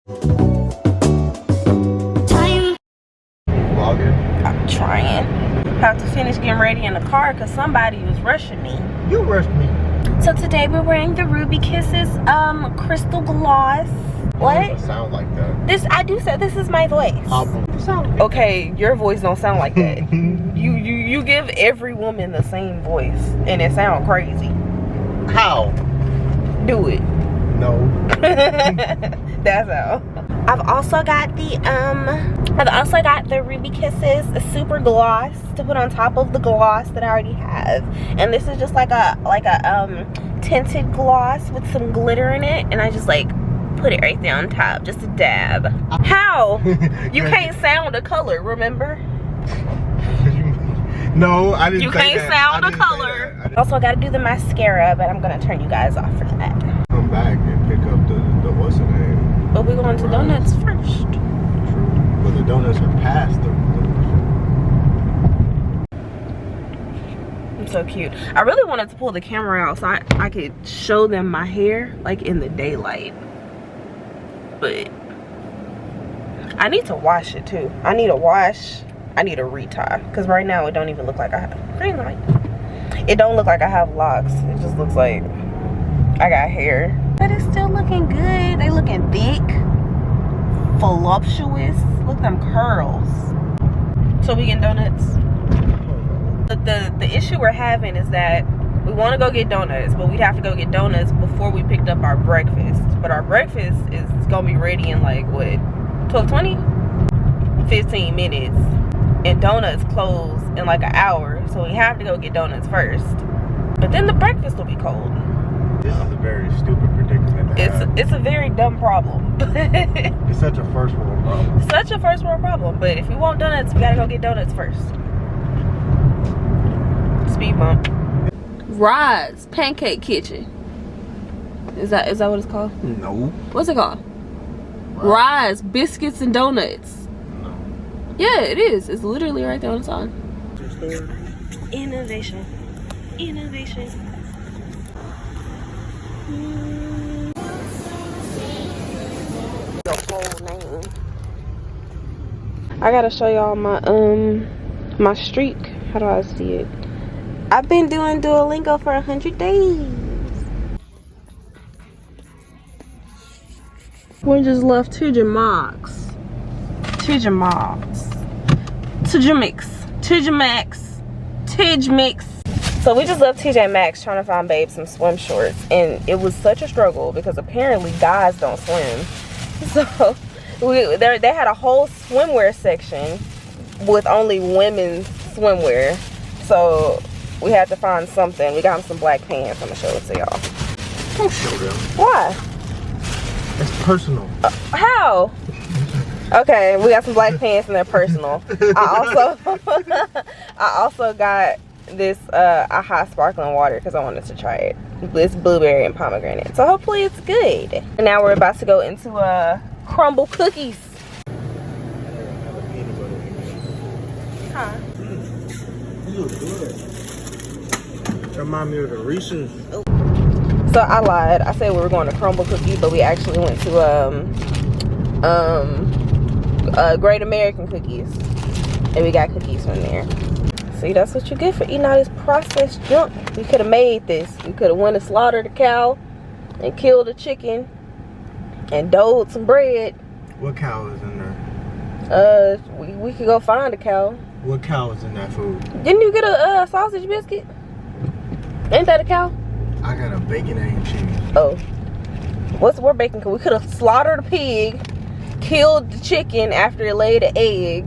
Vlogging? I'm trying. Have to finish getting ready in the car because somebody was rushing me. You rushed me. So today we're wearing the Ruby Kisses crystal gloss. What? It doesn't sound like that. This I do say this is my voice. Okay, your voice don't sound like that. you give every woman the same voice and it sounds crazy. How? Do it. No. That's how. I've also got the Ruby Kisses super gloss to put on top of the gloss that I already have. And this is just like a tinted gloss with some glitter in it, and I just like put it right there on top, just a dab. How? You can't sound a color, remember? No, I didn't. You can't sound a color. Also, I gotta do the mascara, but I'm gonna turn you guys off for that. Come back and pick up the what's the name? But we're going to donuts first. True. But the donuts are past the I'm so cute. I really wanted to pull the camera out so I could show them my hair like in the daylight. But I need to wash it too. I need a wash. I need a retie. Because right now it don't even look like I have green light. It don't look like I have locks. It just looks like I got hair. But it's still looking good. They looking thick. Voluptuous. Look at them curls. So we getting donuts. The issue we're having is that we want to go get donuts, but we'd have to go get donuts before we picked up our breakfast. But our breakfast is gonna be ready in like what, 12:20? 15 minutes. And donuts close in like an hour, so we have to go get donuts first. But then the breakfast will be cold. This is a very stupid predicament to have. It's a very dumb problem. It's such a first world problem. Such a first world problem. But if we want donuts, we gotta go get donuts first. Speed bump. Rise Pancake Kitchen. Is that what it's called? No. What's it called? Rise Biscuits and Donuts. No. Yeah, it is. It's literally right there on the sign. Innovation. Innovation. The whole name. I gotta show y'all my streak. How do I see it? I've been doing Duolingo for 100 days. We just left TJ Maxx. TJ Maxx. So we just left TJ Maxx trying to find Babe some swim shorts, and it was such a struggle because apparently guys don't swim. So they had a whole swimwear section with only women's swimwear. So we had to find something. We got him some black pants. I'm gonna show it to y'all. Don't show them. Why? It's personal. How? Okay, we got some black pants and they're personal. I also got this AHA sparkling water because I wanted to try it. It's blueberry and pomegranate. So hopefully it's good. And now we're about to go into crumble cookies. Huh? You look good. Remind me of the Reese's. So I lied. I said we were going to crumble cookie, but we actually went to Great American Cookies, and we got cookies from there. See, that's what you get for eating all this processed junk. We could have made this. We could have went and slaughtered a cow and killed a chicken and doughed some bread. What cow is in there? We could go find a cow. What cow is in that food? Didn't you get a sausage biscuit? Ain't that a cow? I got a bacon, egg, and cheese. Oh. What's more bacon? We could have slaughtered a pig, killed the chicken after it laid an egg,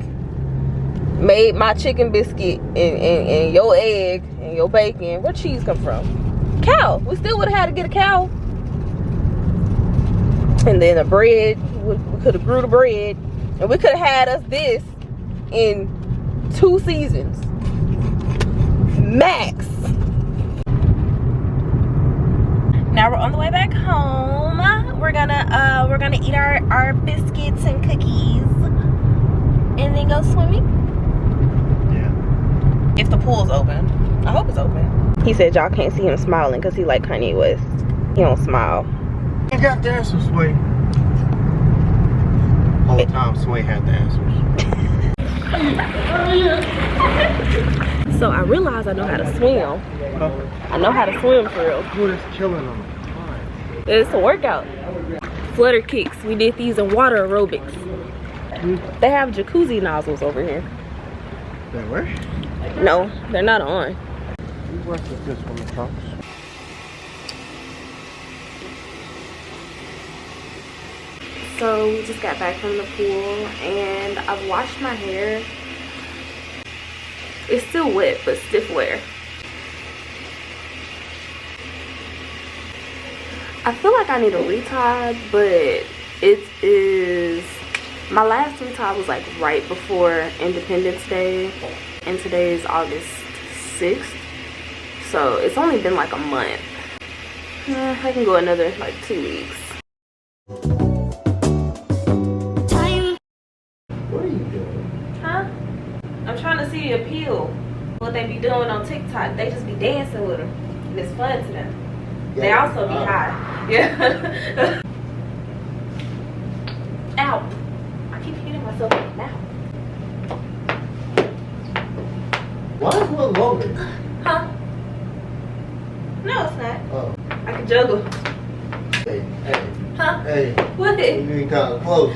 made my chicken biscuit and your egg and your bacon. Where cheese come from? Cow. We still would have had to get a cow. And then the bread, we could have grew the bread. And we could have had us this in 2 seasons. Max. Now we're on the way back home. We're gonna eat our biscuits and cookies and then go swimming. Yeah. If the pool's open. I hope it's open. He said y'all can't see him smiling because he like Kanye West. He don't smile. You got there some sway. whole time Sway had the answers. So I realized I know how to swim. I know how to swim for real. Dude, it's chilling on the It's a workout. Flutter kicks. We did these in water aerobics. They have jacuzzi nozzles over here. They were? No, they're not on. We worked with this one, trunks. So we just got back from the pool and I've washed my hair. It's still wet, but stiff wear. I feel like I need a retie, but it is, my last retie was like right before Independence Day, and today is August 6th. So it's only been like a month. I can go another like 2 weeks. What are you doing? Huh? I'm trying to see the appeal. What they be doing on TikTok. They just be dancing with them. And it's fun to them. Yeah, they also be high. Yeah. Ow. I keep hitting myself in the mouth. Why is one longer? Huh? No, it's not. Oh. I can juggle. Hey, hey. Huh? Hey. What? You're getting kind of close.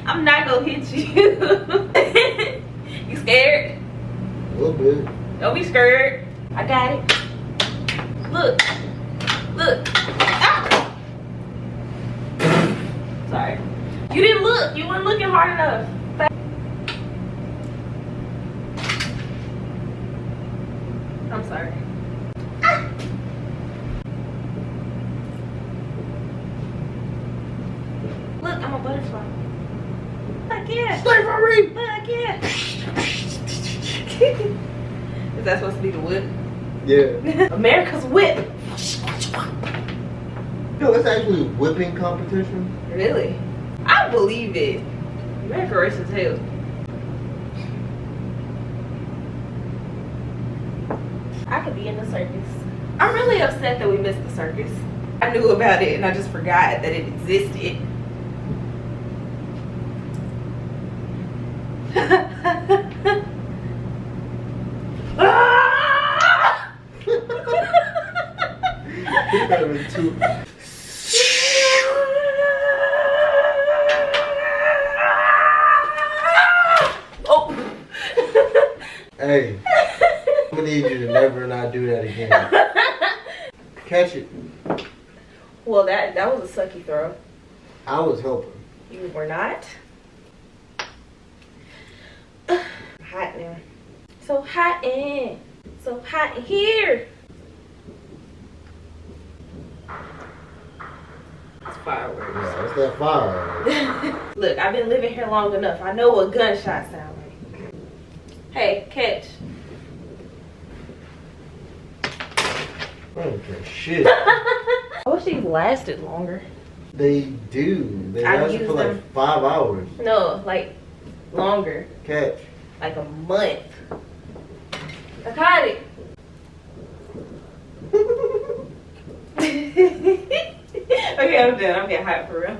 I'm not gonna hit you. You scared? A little bit. Don't be scared. I got it. Look. Look. Ah! Sorry. You didn't look. You weren't looking hard enough. I'm sorry. Ah! Look, I'm a butterfly. Look, yeah. Slavery! Look, yeah. Is that supposed to be the whip? Yeah. America's whip. Yo, it's actually a whipping competition. Really? I believe it. America racist as hell. I could be in the circus. I'm really upset that we missed the circus. I knew about it and I just forgot that it existed. That was too. Oh. Hey, I'm gonna need you to never not do that again. Catch it. Well, that was a sucky throw. I was helping. You were not. Hot now. So hot in. So hot in here. It's fireworks. Yeah, it's that fire. Look, I've been living here long enough. I know what gunshots sound like. Hey, catch. Okay, shit. I wish these lasted longer. They do. They I last use for like them. 5 hours. No, like longer. Catch. Like a month. I caught it. Okay, I'm done. I'm getting hot for real.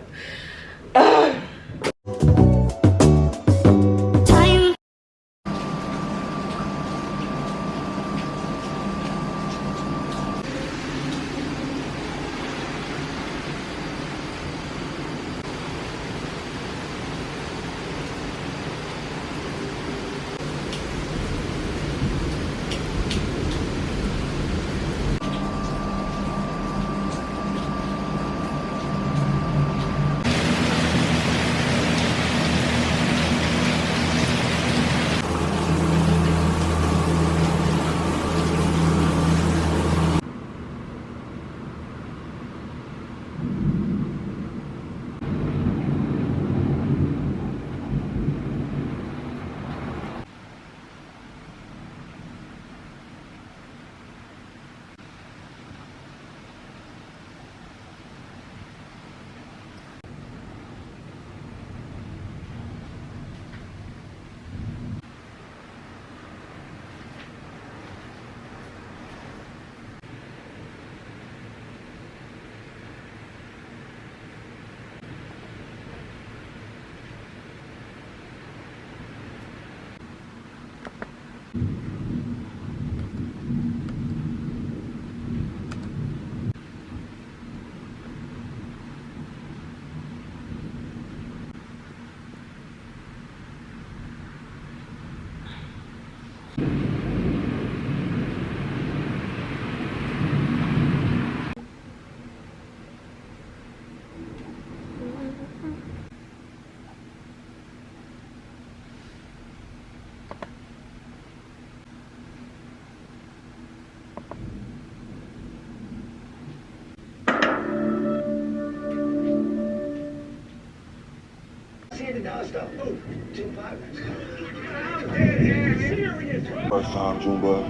First time, Junebug.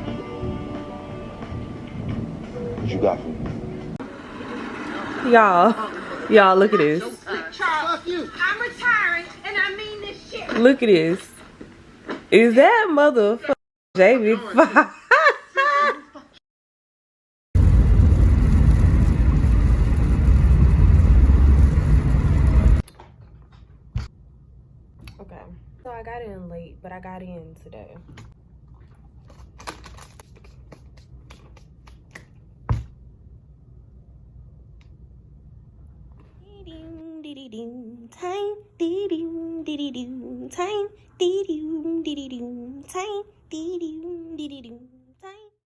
What you got for me? Y'all, look at this. Charles, I'm retiring, and I mean this shit. Look at this. Is that motherfucker Jamie Foxx? Okay, so I got in late, but I got in today. Time, time, time, time, time.